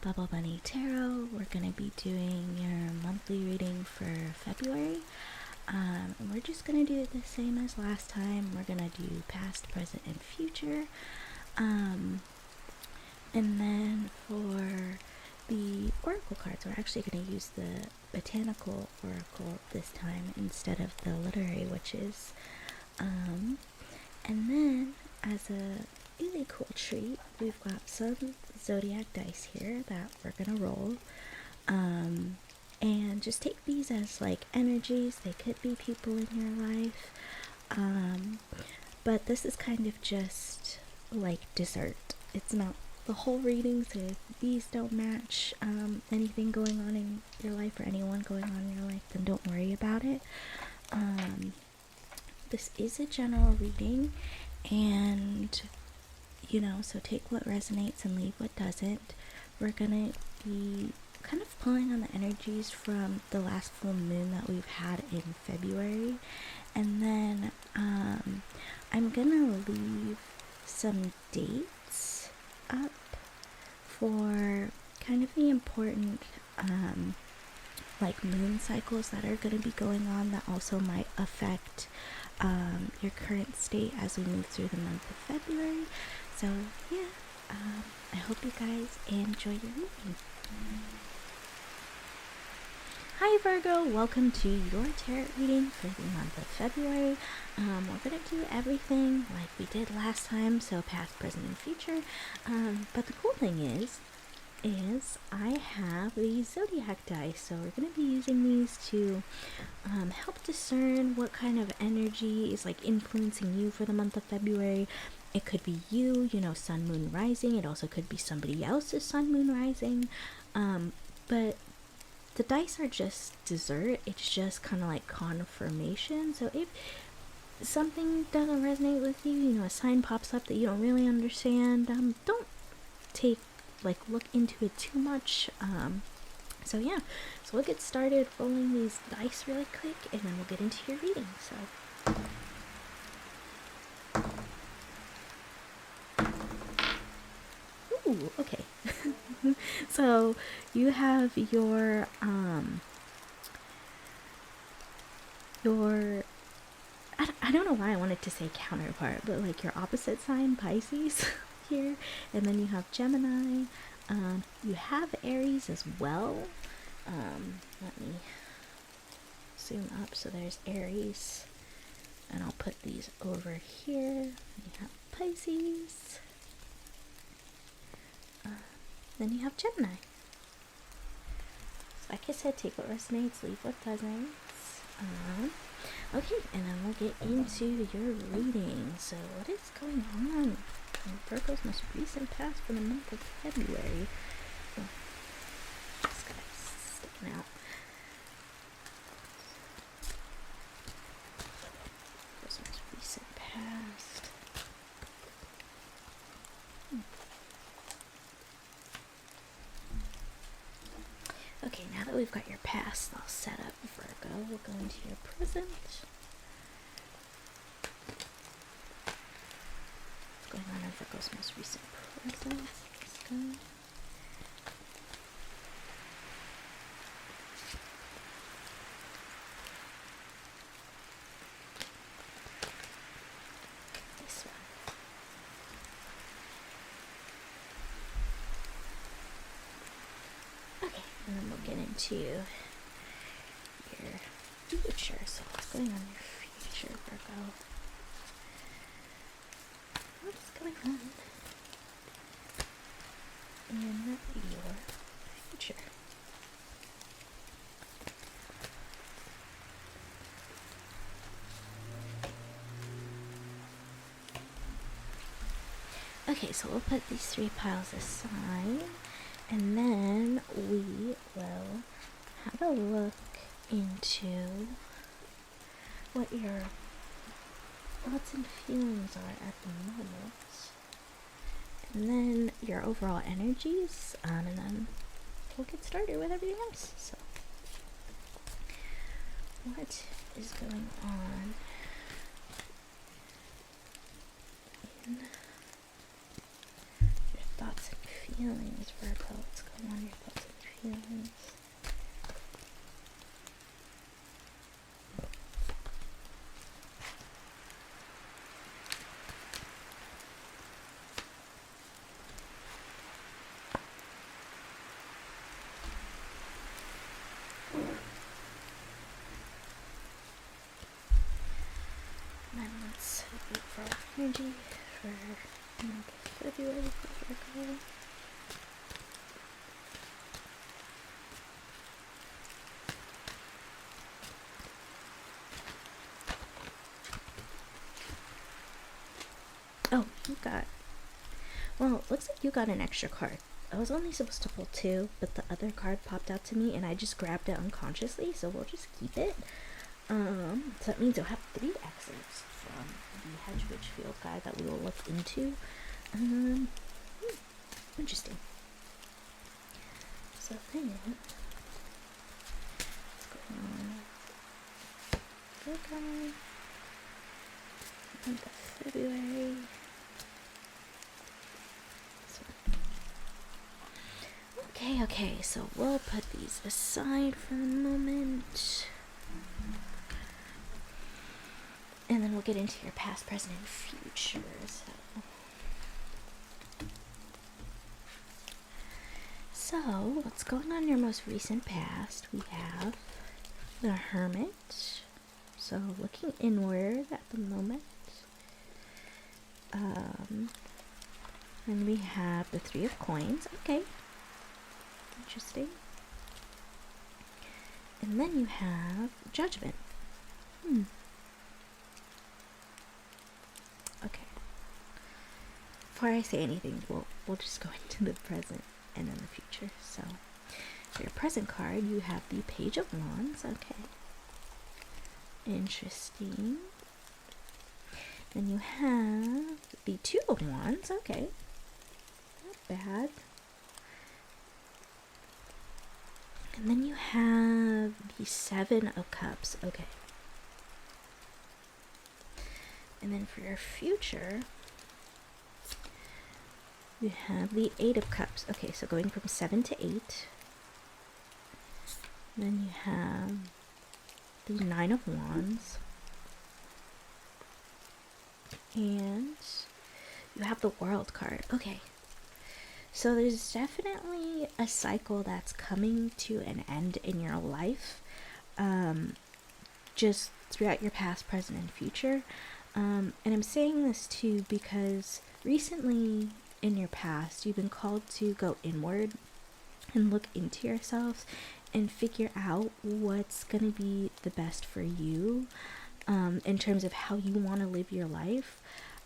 Bubble Bunny Tarot. We're going to be doing your monthly reading for February. And we're just going to do it the same as last time. We're going to do past, present, and future. And then for the oracle cards, we're actually going to use the Botanical oracle this time instead of the literary witches. And then as a really cool treat, we've got some Zodiac dice here that we're gonna roll, and just take these as like energies. They could be people in your life, but this is kind of just like dessert. It's not the whole reading, so if these don't match anything going on in your life or anyone going on in your life, then don't worry about it. This is a general reading, and so take what resonates and leave what doesn't. We're gonna be kind of pulling on the energies from the last full moon that we've had in February, and then I'm gonna leave some dates up for kind of the important like moon cycles that are going to be going on that also might affect your current state as we move through the month of February. So yeah, I hope you guys enjoy your reading. Hi Virgo, welcome to your tarot reading for the month of February. We're going to do everything like we did last time, so past, present, and future. But the cool thing is I have these Zodiac dice, so we're going to be using these to help discern what kind of energy is like influencing you for the month of February. It could be you, sun, moon, rising. It also could be somebody else's sun, moon, rising. But the dice are just dessert. It's just kind of like confirmation. So if something doesn't resonate with you, a sign pops up that you don't really understand, don't look into it too much. So we'll get started rolling these dice really quick, and then we'll get into your reading. So ooh, okay. So you have your I don't know why I wanted to say counterpart, but like your opposite sign, Pisces, here, and then you have Gemini. You have Aries as well. Let me zoom up. So there's Aries, and I'll put these over here. You have Pisces. Then you have Gemini. So like I said, take what resonates, leave what doesn't. Okay, and then we'll get into your reading. So what is going on in Virgo's most recent past for the month of February? Oh, this guy's sticking out. Virgo's most recent past. Okay, now that we've got your past all set up, Virgo, we'll go into your present. What's going on in Virgo's most recent present? Let's go. This one. Okay, and then we'll get into your future. So what's going on in your future, Virgo? What's going on in your future? Okay, so we'll put these three piles aside, and then we will have a look into what your thoughts and feelings are at the moment, and then your overall energies, and then we'll get started with everything else. So what is going on in your thoughts and feelings, Virgo? What's going on in your thoughts and feelings? And then let's wait for our energy for February for Virgo. Oh, well, it looks like you got an extra card. I was only supposed to pull 2, but the other card popped out to me and I just grabbed it unconsciously, so we'll just keep it. So that means you'll have 3 excerpts from the Hedge Field guide that we will look into. Interesting. So then, what's going on with Virgo? Month of February. Okay, so we'll put these aside for the moment. And then we'll get into your past, present, and future. So, what's going on in your most recent past? We have the Hermit. So, looking inward at the moment. And we have the 3 of Coins. Okay. Interesting. And then you have Judgment. Okay. Before I say anything, we'll just go into the present and then the future. So, for your present card, you have the Page of Wands. Okay. Interesting. Then you have the 2 of Wands. Okay. Not bad. And then you have the 7 of Cups. Okay. And then for your future, you have the 8 of Cups. Okay, so going from 7 to 8. Then you have the 9 of Wands. And you have the World card. Okay. So there's definitely a cycle that's coming to an end in your life. Just throughout your past, present, and future. And I'm saying this too because recently in your past, you've been called to go inward and look into yourself and figure out what's going to be the best for you in terms of how you want to live your life.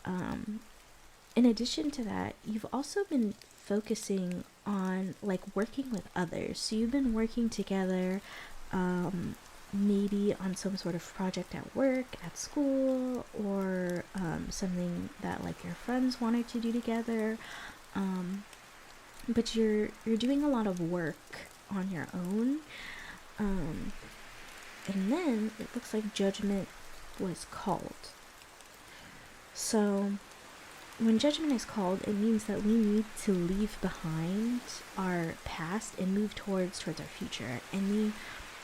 In addition to that, you've also been focusing on like working with others. So you've been working together, maybe on some sort of project at work, at school, or something that like your friends wanted to do together. But you're doing a lot of work on your own. And then it looks like Judgment was called. So when Judgment is called, it means that we need to leave behind our past and move towards our future. And the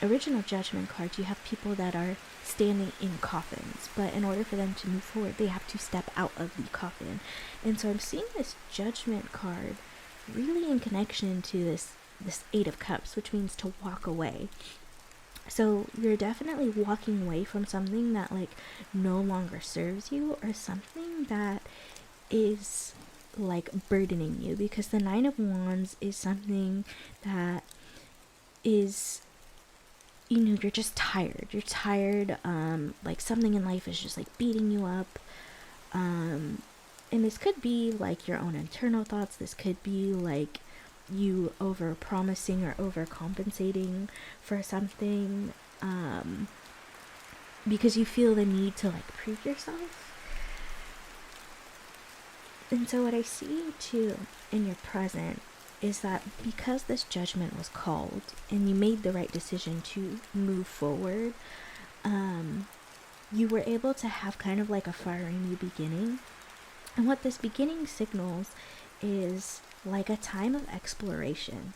original Judgment cards, you have people that are standing in coffins, but in order for them to move forward, they have to step out of the coffin. And so I'm seeing this Judgment card really in connection to this 8 of Cups, which means to walk away. So you're definitely walking away from something that like no longer serves you, or something that is like burdening you, because the 9 of Wands is something that is, you're just tired. You're tired. Like something in life is just like beating you up. And this could be like your own internal thoughts. This could be like you over promising or overcompensating for something, because you feel the need to like prove yourself. And so what I see too in your present is that because this Judgment was called and you made the right decision to move forward, you were able to have kind of like a fiery new beginning. And what this beginning signals is like a time of exploration.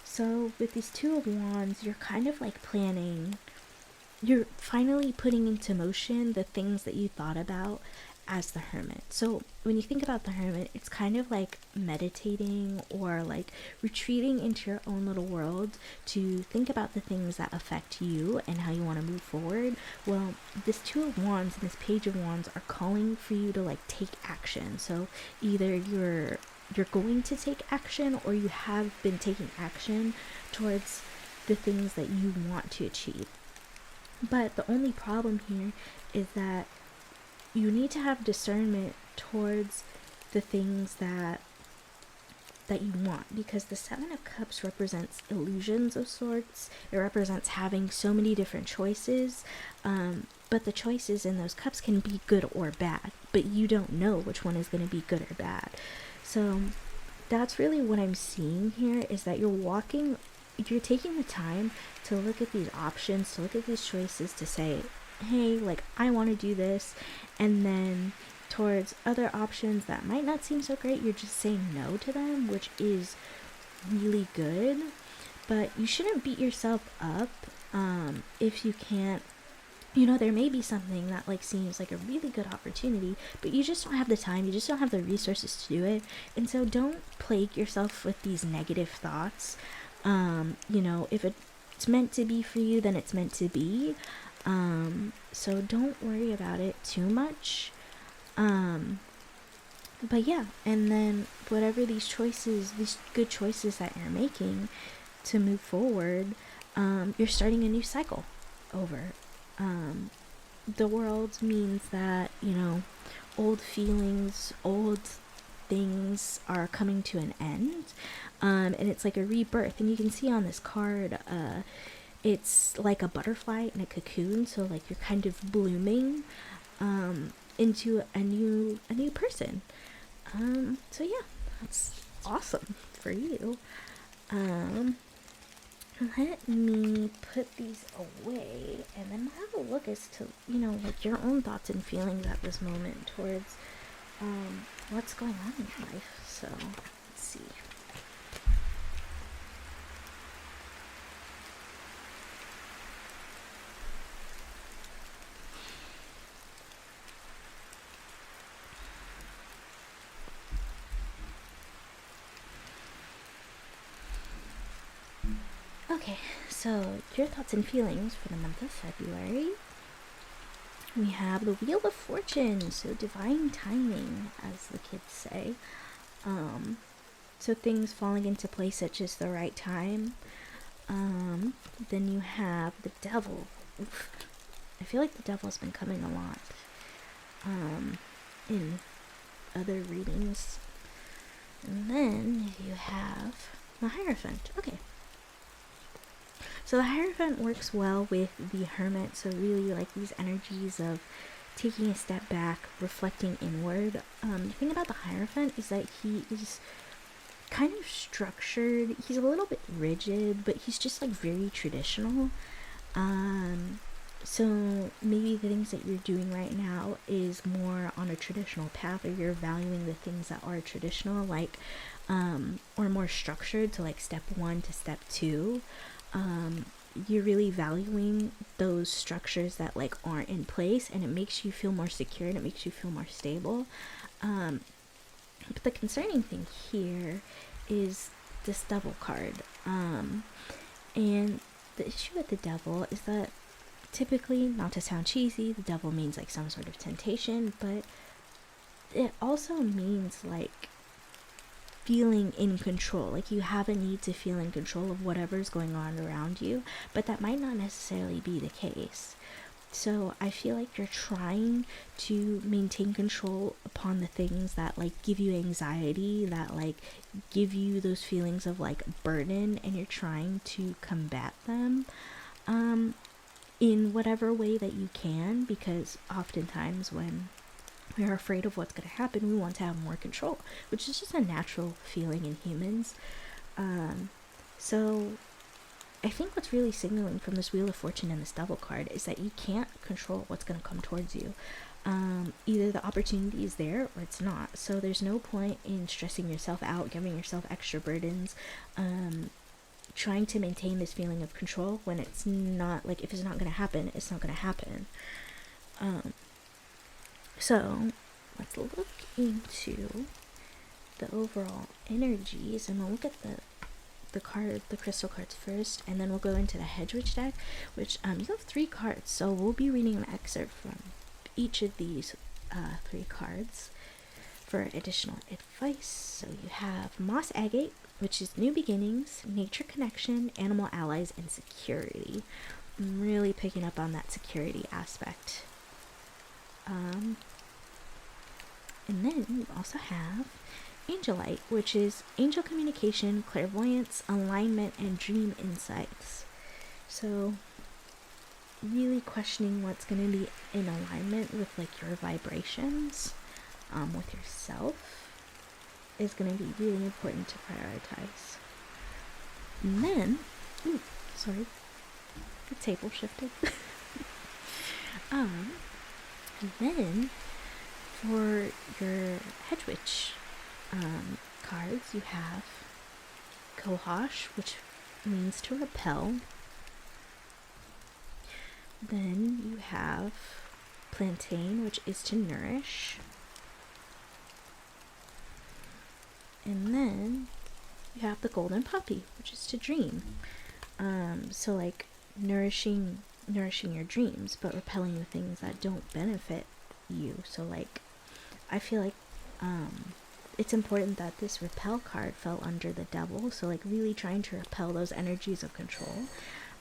So with these Two of Wands, you're kind of like planning, you're finally putting into motion the things that you thought about as the Hermit. So when you think about the Hermit, it's kind of like meditating or like retreating into your own little world to think about the things that affect you and how you want to move forward. Well, this Two of Wands and this Page of Wands are calling for you to like take action. So either you're going to take action, or you have been taking action towards the things that you want to achieve. But the only problem here is that you need to have discernment towards the things that you want, because the Seven of Cups represents illusions of sorts. It represents having so many different choices, but the choices in those cups can be good or bad, but you don't know which one is going to be good or bad. So that's really what I'm seeing here, is that you're taking the time to look at these options, to look at these choices, to say, hey, like, I want to do this. And then towards other options that might not seem so great, you're just saying no to them, which is really good. But you shouldn't beat yourself up if you can't. There may be something that like seems like a really good opportunity, but you just don't have the time, you just don't have the resources to do it. And so don't plague yourself with these negative thoughts. If it's meant to be for you, then it's meant to be. So don't worry about it too much. But yeah, and then whatever these good choices that you're making to move forward, you're starting a new cycle over. The world means that, old feelings, old things are coming to an end. And it's like a rebirth. And you can see on this card, it's like a butterfly in a cocoon. So like you're kind of blooming into a new person. So yeah, that's awesome for you. Let me put these away, and then have a look as to, like your own thoughts and feelings at this moment towards what's going on in your life. So let's see. Okay, so your thoughts and feelings for the month of February. We have the Wheel of Fortune, so divine timing, as the kids say. So things falling into place at just the right time. Then you have the Devil. Oof. I feel like the Devil's been coming a lot in other readings. And then you have the Hierophant. Okay. So the Hierophant works well with the Hermit, so really like these energies of taking a step back, reflecting inward. The thing about the Hierophant is that he is kind of structured. He's a little bit rigid, but he's just like very traditional. So maybe the things that you're doing right now is more on a traditional path, or you're valuing the things that are traditional, like or more structured, to like step 1 to step 2. You're really valuing those structures that like aren't in place, and it makes you feel more secure and it makes you feel more stable. But the concerning thing here is this Devil card. And the issue with the Devil is that typically, not to sound cheesy, the Devil means like some sort of temptation, but it also means like feeling in control. Like you have a need to feel in control of whatever's going on around you, but that might not necessarily be the case. So I feel like you're trying to maintain control upon the things that like give you anxiety, that like give you those feelings of like burden, and you're trying to combat them in whatever way that you can, because oftentimes when we're afraid of what's going to happen, we want to have more control, which is just a natural feeling in humans. So I think what's really signaling from this Wheel of Fortune and this Devil card is that you can't control what's going to come towards you. Either the opportunity is there or it's not. So there's no point in stressing yourself out, giving yourself extra burdens, trying to maintain this feeling of control when it's not, like, if it's not going to happen, it's not going to happen. So let's look into the overall energies, and we'll look at the crystal cards first, and then we'll go into the Hedge Witch deck, which you have 3 cards, so we'll be reading an excerpt from each of these 3 cards for additional advice. So you have Moss Agate, which is new beginnings, nature connection, animal allies, and security. I'm really picking up on that security aspect. And then you also have Angelite, which is angel communication, clairvoyance, alignment, and dream insights. So really questioning what's going to be in alignment with, like, your vibrations, with yourself, is going to be really important to prioritize. And then, sorry, the table shifted. And then for your Hedge Witch cards, you have Kohash, which means to repel. Then you have Plantain, which is to nourish. And then you have the Golden Poppy, which is to dream. So, like, nourishing your dreams, but repelling the things that don't benefit you. So, like, I feel like it's important that this repel card fell under the Devil. So, like, really trying to repel those energies of control,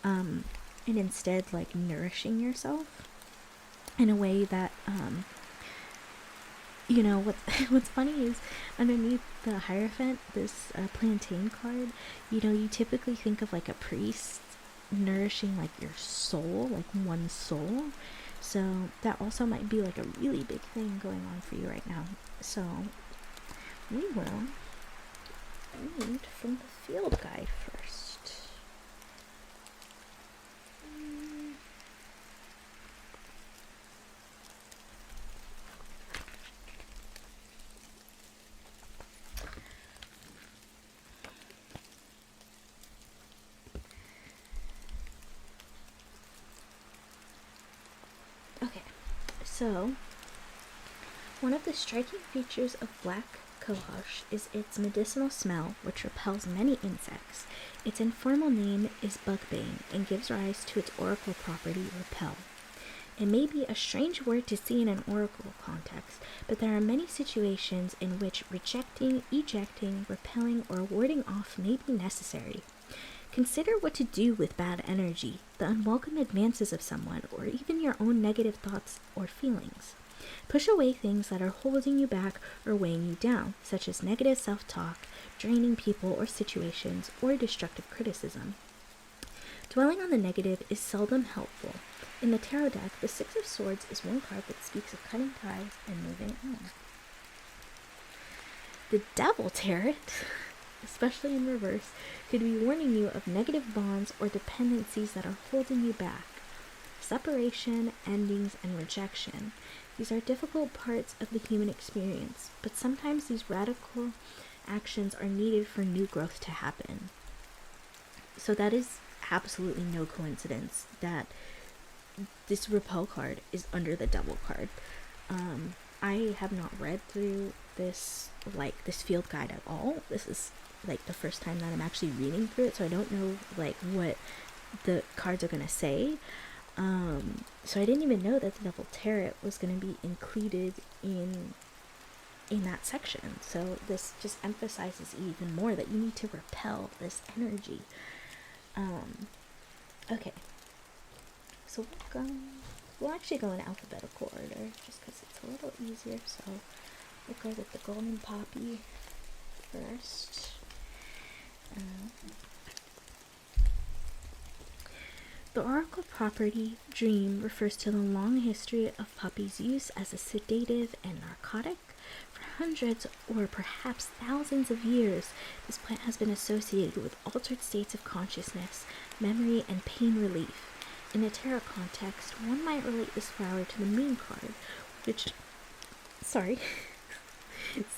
and instead, like, nourishing yourself in a way that you know, what's funny is underneath the Hierophant, this Plantain card, you know, you typically think of, like, a priest nourishing, like, your soul, like one soul. So that also might be, like, a really big thing going on for you right now. So we will read from the field guide first. Okay, so one of the striking features of black cohosh is its medicinal smell, which repels many insects. Its informal name is bugbane and gives rise to its oracle property, repel. It may be a strange word to see in an oracle context, but there are many situations in which rejecting, ejecting, repelling, or warding off may be necessary. Consider what to do with bad energy, the unwelcome advances of someone, or even your own negative thoughts or feelings. Push away things that are holding you back or weighing you down, such as negative self-talk, draining people or situations, or destructive criticism. Dwelling on the negative is seldom helpful. In the tarot deck, the Six of Swords is one card that speaks of cutting ties and moving on. The Devil Tarot, especially in reverse, could be warning you of negative bonds or dependencies that are holding you back. Separation, endings, and rejection. These are difficult parts of the human experience, but sometimes these radical actions are needed for new growth to happen. So that is absolutely no coincidence that this repel card is under the Devil card. I have not read through this field guide at all. This is, like, the first time that I'm actually reading through it, so I don't know, like, what the cards are gonna say. So I didn't even know that the Devil Tarot was gonna be included in that section. So this just emphasizes even more that you need to repel this energy. Okay. So we'll actually go in alphabetical order just because it's a little easier. So we'll go with the Golden Poppy first. The oracle property dream refers to the long history of poppy's use as a sedative and narcotic. For hundreds or perhaps thousands of years, this plant has been associated with altered states of consciousness, memory, and pain relief. In a tarot context, one might relate this flower to the Moon card, which, sorry,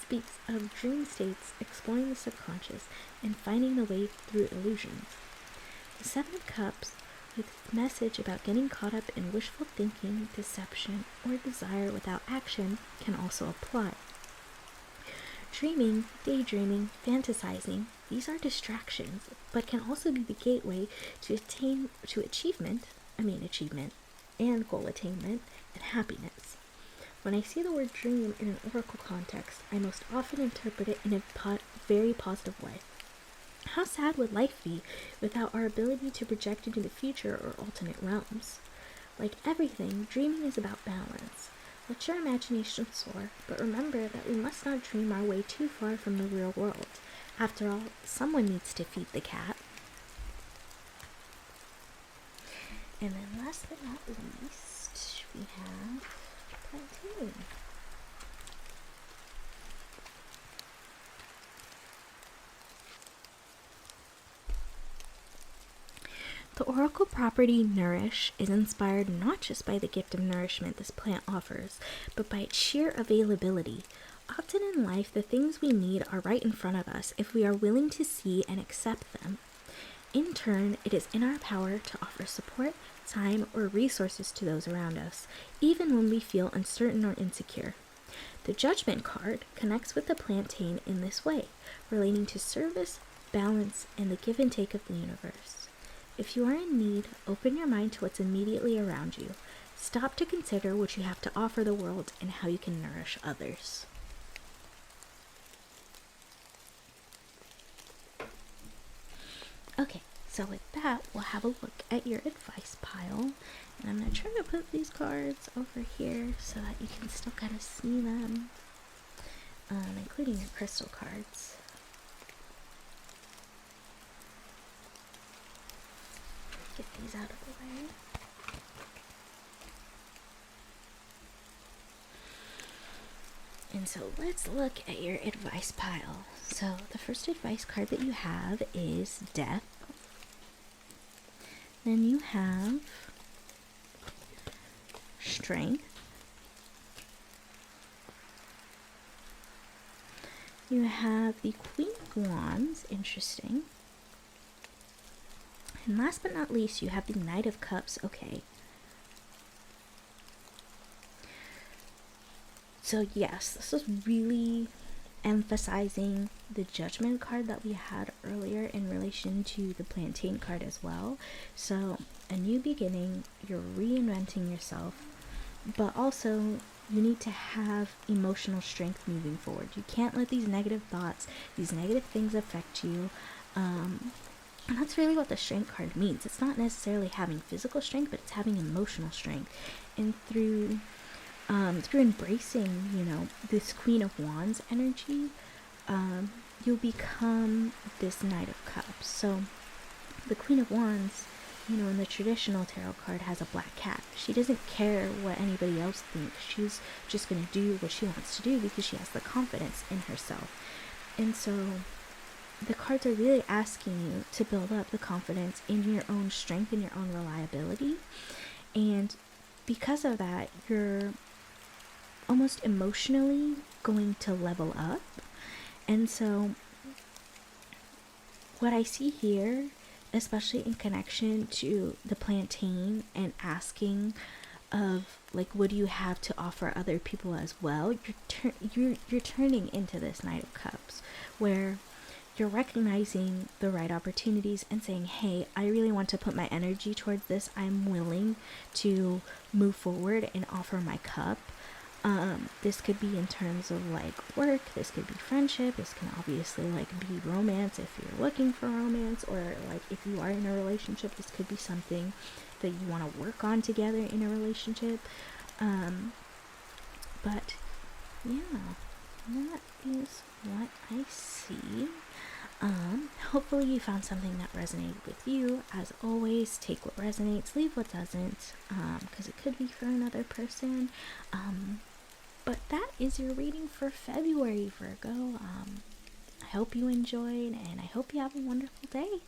speaks of dream states, exploring the subconscious, and finding the way through illusions. The Seven of Cups, with its message about getting caught up in wishful thinking, deception, or desire without action, can also apply. Dreaming, daydreaming, fantasizing, these are distractions, but can also be the gateway to achievement, and goal attainment, and happiness. When I see the word dream in an oracle context, I most often interpret it in a very positive way. How sad would life be without our ability to project into the future or alternate realms? Like everything, dreaming is about balance. Let your imagination soar, but remember that we must not dream our way too far from the real world. After all, someone needs to feed the cat. And then last but not least, we have plantain. The oracle property Nourish is inspired not just by the gift of nourishment this plant offers, but by its sheer availability. Often in life, the things we need are right in front of us if we are willing to see and accept them. In turn, it is in our power to offer support, time, or resources to those around us, even when we feel uncertain or insecure. The Judgment card connects with the plantain in this way, relating to service, balance, and the give and take of the universe. If you are in need, open your mind to what's immediately around you. Stop to consider what you have to offer the world and how you can nourish others. Okay, so with that, we'll have a look at your advice pile. And I'm going to try to put these cards over here so that you can still kind of see them, including your crystal cards. Get these out of the way. And so let's look at your advice pile. So the first advice card that you have is Death. Then you have Strength. You have the Queen of Wands, interesting. And last but not least, you have the Knight of Cups. Okay. So yes, this is really emphasizing the Judgment card that we had earlier in relation to the Plantain card as well. So a new beginning, you're reinventing yourself, but also you need to have emotional strength moving forward. You can't let these negative thoughts, these negative things affect you. And that's really what the Strength card means. It's not necessarily having physical strength, but it's having emotional strength. And through embracing, this Queen of Wands energy, you'll become this Knight of Cups. So the Queen of Wands, in the traditional tarot card, has a black cat. She doesn't care what anybody else thinks. She's just going to do what she wants to do because she has the confidence in herself. And so the cards are really asking you to build up the confidence in your own strength and your own reliability. And because of that, you're almost emotionally going to level up. And so what I see here, especially in connection to the plantain and asking of what do you have to offer other people as well, you're turning into this Knight of Cups, where you're recognizing the right opportunities and saying, hey, I really want to put my energy towards this. I'm willing to move forward and offer my cup. This could be in terms of work, this could be friendship, this can obviously be romance if you're looking for romance, or if you are in a relationship, this could be something that you want to work on together in a relationship. But yeah, that is what I see. Hopefully you found something that resonated with you. As always, take what resonates, leave what doesn't, because it could be for another person. But that is your reading for February, Virgo. I hope you enjoyed, and I hope you have a wonderful day.